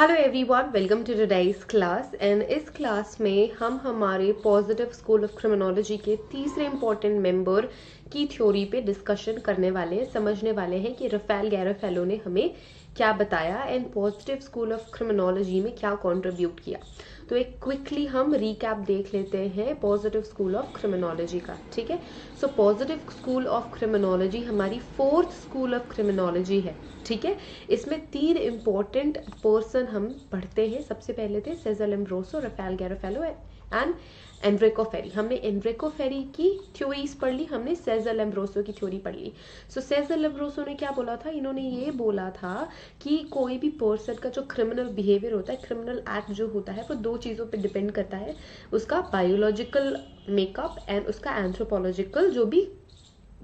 Hello everyone, welcome to today's class. And इस class में हम हमारे पॉजिटिव स्कूल ऑफ क्रिमिनोलॉजी के तीसरे इंपॉर्टेंट मेंबर की थ्योरी पे डिस्कशन करने वाले हैं, समझने वाले हैं कि रफेल गैरोफेलो ने हमें क्या बताया and positive school of criminology में क्या कंट्रीब्यूट किया। तो एक क्विकली हम रीकैप देख लेते हैं पॉजिटिव स्कूल ऑफ क्रिमिनोलॉजी का। ठीक है, so positive school of criminology हमारी फोर्थ स्कूल ऑफ क्रिमिनोलॉजी है। ठीक है, इसमें तीन इंपॉर्टेंट पर्सन हम पढ़ते हैं। सबसे पहले थे सेजर लैम्ब्रोसो, रफेल गैरोफेलो एंड एनरिको फेरी। हमने एनरिको फेरी की थ्योरीज पढ़ ली, हमने सेजर लैम्ब्रोसो की थ्योरी पढ़ ली। सो सेजर लैम्ब्रोसो ने क्या बोला था? इन्होंने ये बोला था कि कोई भी पर्सन का जो क्रिमिनल बिहेवियर होता है, क्रिमिनल एक्ट जो होता है, वो दो चीज़ों पे डिपेंड करता है, उसका बायोलॉजिकल मेकअप एंड उसका एंथ्रोपोलॉजिकल जो भी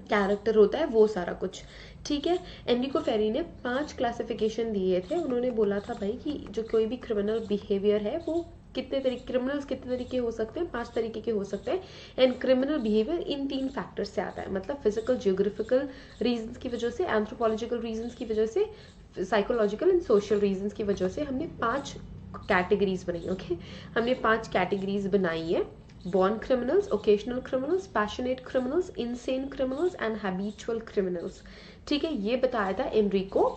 कैरेक्टर होता है, वो सारा कुछ। ठीक है, एनरिको फेरी ने 5 क्लासिफिकेशन दिए थे। उन्होंने बोला था भाई कि जो कोई भी क्रिमिनल बिहेवियर है वो क्रिमिनल्स कितने तरीके हो सकते हैं? 5 तरीके के हो सकते हैं। And criminal behaviour in 3 factors से आता है, मतलब फिजिकल जियोग्राफिकल रीजंस की वजह से, एंथ्रोपोलॉजिकल रीजंस की वजह से, साइकोलॉजिकल एंड सोशल रीजंस की वजह से हमने 5 कैटेगरीज बनाई। ओके, हमने 5 कैटेगरीज बनाई है: born criminals, occasional criminals, passionate criminals, insane criminals and habitual criminals। ठीक है, ये बताया था एनरिको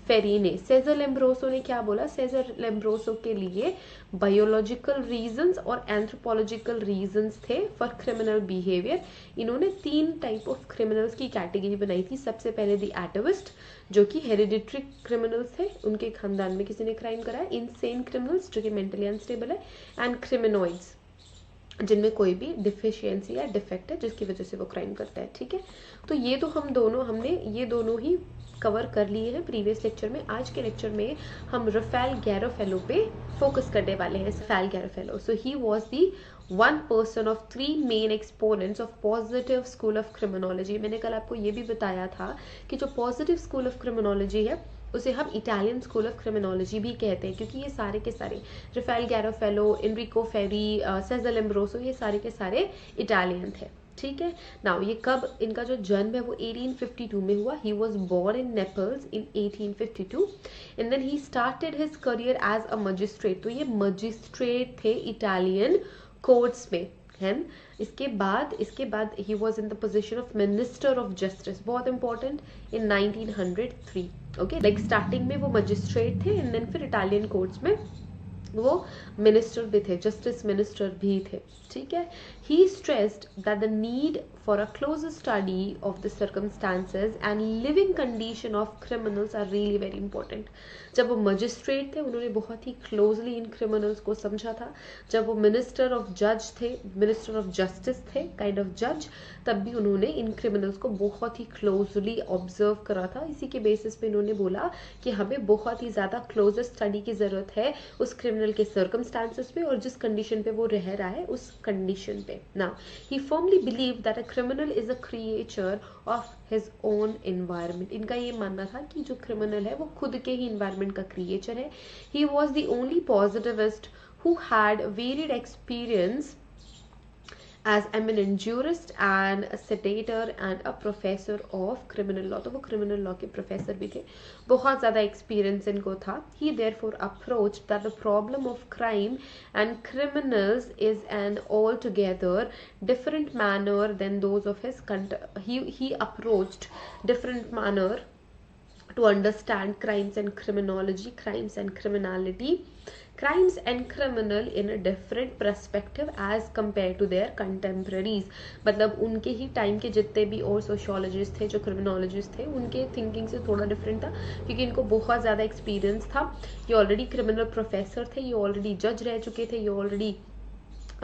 फेरी ने। सेजर लैम्ब्रोसो ने क्या बोला? सेजर लैम्ब्रोसो के लिए बायोलॉजिकल रीजंस और एंथ्रोपोलॉजिकल रीजंस थे फॉर क्रिमिनल बिहेवियर। इन्होंने 3 टाइप ऑफ क्रिमिनल्स की कैटेगरी बनाई थी। सबसे पहले दी एटविस्ट, जो कि हेरिडिटरी क्रिमिनल्स थे, उनके खानदान में किसी ने क्राइम करा है। इनसेन क्रिमिनल्स, जो कि मेंटली अनस्टेबल है। एंड क्रिमिनॉइड्स, जिनमें कोई भी डिफिशियंसी या डिफेक्ट है जिसकी वजह से वो क्राइम करता है। ठीक है, तो ये तो हमने ये दोनों ही कवर कर लिए हैं प्रीवियस लेक्चर में। आज के लेक्चर में हम रफेल गैरोफेलो पे फोकस करने वाले हैं। Raffaele Garofalo, so he was the one person of 3 main exponents of positive school of criminology। मैंने कल आपको ये भी बताया था कि जो positive school of criminology है उसे हम इटालियन स्कूल ऑफ क्रिमिनोलॉजी भी कहते हैं, क्योंकि ये सारे के सारे रफेल गैरोफेलो, एनरिको फेरी, सेजर लैम्ब्रोसो, ये सारे के सारे इटालियन थे। ठीक है, नाउ ये कब इनका जो जन्म है वो 1852 में हुआ। He was born in Naples in 1852 and then he started his career as a magistrate. तो ये मजिस्ट्रेट थे इटालियन कोर्ट्स में है। इसके बाद he was in the position of minister of justice, बहुत इंपॉर्टेंट, इन 1903। ओके, लाइक स्टार्टिंग में वो मजिस्ट्रेट थे एंड देन फिर इटालियन कोर्ट्स में वो मिनिस्टर भी थे, जस्टिस मिनिस्टर भी थे। ठीक है, he stressed that the need for a close study of the circumstances and living condition of criminals are really very important. जब वो मजिस्ट्रेट थे उन्होंने बहुत ही क्लोजली इन क्रिमिनल्स को समझा था। जब वो मिनिस्टर ऑफ जज थे, मिनिस्टर ऑफ जस्टिस थे, काइंड ऑफ जज, तब भी उन्होंने इन क्रिमिनल्स को बहुत ही क्लोजली ऑब्जर्व करा था। इसी के बेसिस पे इन्होंने बोला कि हमें बहुत ही ज़्यादा क्लोजर स्टडी की ज़रूरत है उस क्रिमिनल के सर्कमस्टांसेस पे और जिस कंडीशन पे वो रह रहा है उस कंडीशन पे। Now he firmly believe that a criminal is a creature of his own environment. इनका ये मानना था कि जो क्रिमिनल है वो खुद के ही एनवायरनमेंट का क्रिएचर है। He was the only positivist who had varied experience as eminent jurist and a senator and a professor of criminal law। तो वो criminal law के professor भी थे, बहुत ज़्यादा experience इनको था। He therefore approached that the problem of crime and criminals is an altogether different manner than those of his he approached different manner to understand crimes and criminology, crimes and criminality, crimes and criminal in a different perspective as compared to their contemporaries। मतलब उनके ही time के जितने भी और sociologist थे, जो criminologist थे, उनके थिंकिंग से थोड़ा डिफरेंट था, क्योंकि इनको बहुत ज़्यादा एक्सपीरियंस था। ये ऑलरेडी क्रिमिनल प्रोफेसर थे, ये ऑलरेडी जज रह चुके थे, ये ऑलरेडी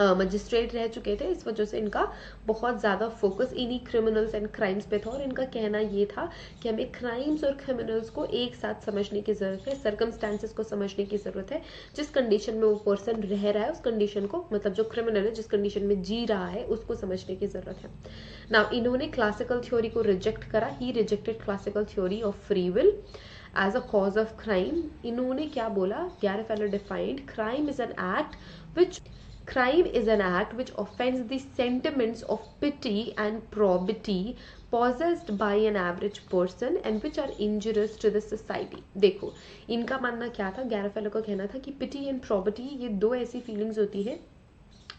मजिस्ट्रेट रह चुके थे। इस वजह से इनका बहुत ज़्यादा फोकस इन्हीं क्रिमिनल्स एंड क्राइम्स पे था और इनका कहना ये था कि हमें क्राइम्स और क्रिमिनल्स को एक साथ समझने की ज़रूरत है, सर्कमस्टांसेस को समझने की ज़रूरत है। जिस कंडीशन में वो पर्सन रह रहा है उस कंडीशन को, मतलब जो क्रिमिनल है जिस कंडीशन में जी रहा है उसको समझने की ज़रूरत है। ना इन्होंने क्लासिकल थ्योरी को रिजेक्ट करा। He rejected classical theory of free will as a cause of crime. इन्होंने क्या बोला? Garofalo defined crime is an act which Crime is an act which offends the sentiments of pity and probity possessed by an average person and which are injurious to the society। देखो इनका मानना क्या था, गैरोफेलो का कहना था कि pity and property ये दो ऐसी फीलिंग्स होती है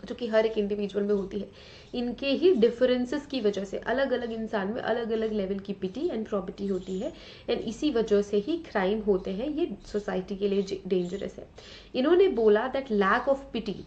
जो कि हर एक इंडिविजुअल में होती है। इनके ही डिफरेंसेस की वजह से अलग अलग इंसान में अलग अलग लेवल की पिटी एंड प्रॉपर्टी होती है एंड इसी वजह से ही क्राइम होते हैं, ये सोसाइटी के लिए डेंजरस है। इन्होंने बोला that lack of pity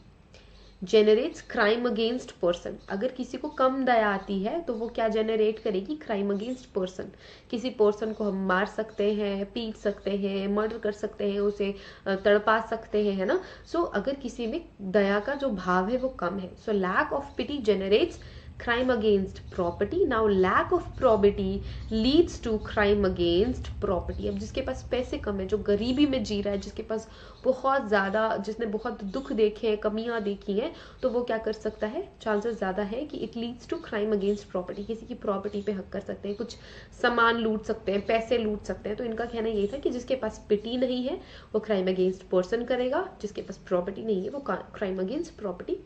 generates crime against person. अगर किसी को कम दया आती है तो वो क्या जेनरेट करेगी, क्राइम अगेंस्ट पर्सन। किसी पर्सन को हम मार सकते हैं, पीट सकते हैं, मर्डर कर सकते हैं, उसे तड़पा सकते हैं, है ना। सो अगर किसी में दया का जो भाव है वो कम है, so lack of pity generates crime against property। now lack of probity leads to crime against property। अब जिसके पास पैसे कम है, जो गरीबी में जी रहा है, जिसके पास बहुत ज़्यादा, जिसने बहुत दुख देखे हैं, कमियां देखी हैं, तो वो क्या कर सकता है, चांसेस ज़्यादा है कि it leads to crime against property. किसी की प्रॉपर्टी पे हक कर सकते हैं, कुछ सामान लूट सकते हैं, पैसे लूट सकते हैं। तो इनका कहना यही था कि जिसके पास पिटी नहीं है वो क्राइम अगेंस्ट पर्सन करेगा, जिसके पास प्रॉपर्टी नहीं है वो क्राइम अगेंस्ट प्रॉपर्टी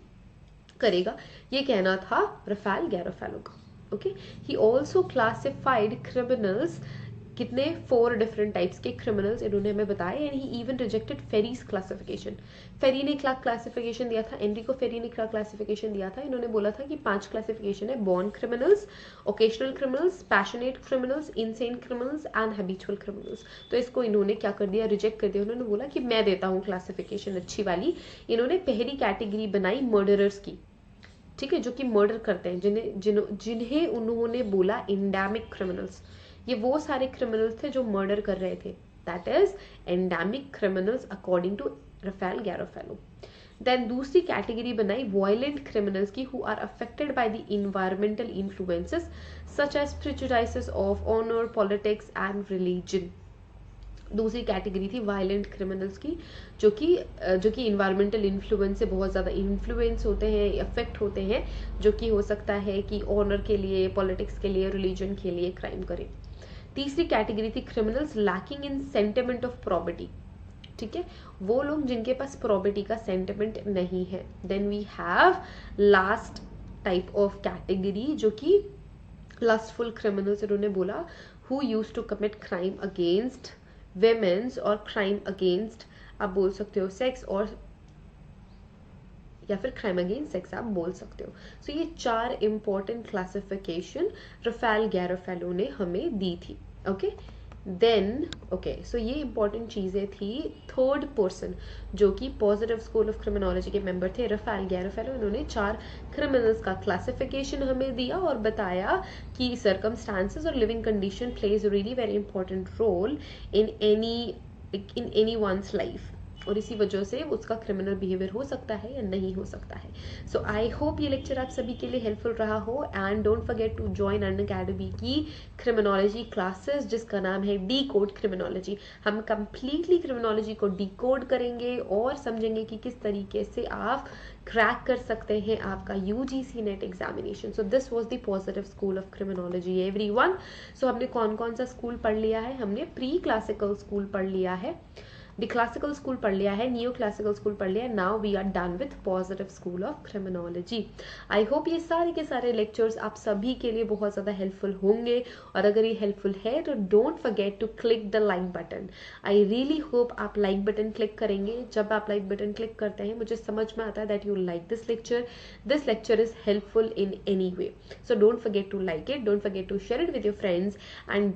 करेगा। ये कहना था रफेल गैरोफेलो का। Okay, he also classified criminals, कितने 4 डिफरेंट टाइप्स के क्रिमिनल्स इन्होंने हमें बताए and he even rejected Ferri's classification. Ferri ने क्या क्लासिफिकेशन दिया था, एनरिको फेरी ने क्या क्लासिफिकेशन दिया था। इन्होंने बोला था कि 5 क्लासिफिकेशन है, born criminals, occasional criminals, passionate criminals, insane criminals and habitual criminals. तो इसको इन्होंने क्या कर दिया, रिजेक्ट कर दिया। उन्होंने बोला कि मैं देता हूँ क्लासिफिकेशन अच्छी वाली। इन्होंने पहली कैटेगरी बनाई मर्डरर्स की, ठीक है, जो कि मर्डर करते हैं, जिन्हें उन्होंने बोला एंडेमिक क्रिमिनल्स। ये वो सारे क्रिमिनल्स थे जो मर्डर कर रहे थे, that is endemic criminals according to Raffaele Garofalo. Then दूसरी कैटेगरी बनाई वायलेंट क्रिमिनल्स की, who are affected by the environmental influences such as prejudices of honour, politics and religion. दूसरी कैटेगरी थी वायलेंट क्रिमिनल्स की, जो कि इन्वायरमेंटल इन्फ्लुएंस से बहुत ज़्यादा इन्फ्लुएंस होते हैं, इफेक्ट होते हैं, जो कि हो सकता है कि ऑनर के लिए, पॉलिटिक्स के लिए, रिलीजन के लिए क्राइम करें। तीसरी कैटेगरी थी criminals lacking in sentiment of property, ठीक है, वो लोग जिनके पास प्रॉपर्टी का सेंटिमेंट नहीं है। Then we have last type of category, जो कि लस्टफुल क्रिमिनल्स इन्होंने बोला, who use to commit crime against womens और क्राइम अगेंस्ट, आप बोल सकते हो सेक्स, और या फिर क्राइम अगेंस्ट सेक्स आप बोल सकते हो। सो ये 4 इंपॉर्टेंट क्लासिफिकेशन रफेल गैरोफेलो ने हमें दी थी। ओके, देन ओके, सो ये इंपॉर्टेंट चीजें थी। थर्ड पर्सन जो कि पॉजिटिव स्कूल ऑफ क्रिमिनोलॉजी के मेंबर थे, रफेल गैरोफेलो, इन्होंने 4 क्रिमिनल्स का क्लासिफिकेशन हमें दिया और बताया कि सर्कमस्टांसेस और living condition plays really very important role in anyone's life, और इसी वजह से उसका क्रिमिनल बिहेवियर हो सकता है या नहीं हो सकता है। सो आई होप ये लेक्चर आप सभी के लिए हेल्पफुल रहा हो and don't forget to join Unacademy की क्रिमिनोलॉजी क्लासेस, जिसका नाम है डी कोड क्रिमिनोलॉजी। हम कंप्लीटली क्रिमिनोलॉजी को डी कोड करेंगे और समझेंगे कि किस तरीके से आप क्रैक कर सकते हैं आपका UGC NET examination. So this was the positive school of criminology everyone. सो हमने कौन कौन सा स्कूल पढ़ लिया है, हमने प्री क्लासिकल स्कूल पढ़ लिया है, द क्लासिकल स्कूल पढ़ लिया है, न्यू क्लासिकल स्कूल पढ़ लिया है, now we are done with positive school of criminology. I hope ये सारे के सारे लेक्चर्स आप सभी के लिए बहुत ज़्यादा हेल्पफुल होंगे, और अगर ये हेल्पफुल है तो don't forget to click the like button. I really hope आप लाइक बटन क्लिक करेंगे। जब आप लाइक बटन क्लिक करते हैं मुझे समझ में आता है that you like this lecture is helpful in any way. So don't forget to like it, don't forget to share it with your friends and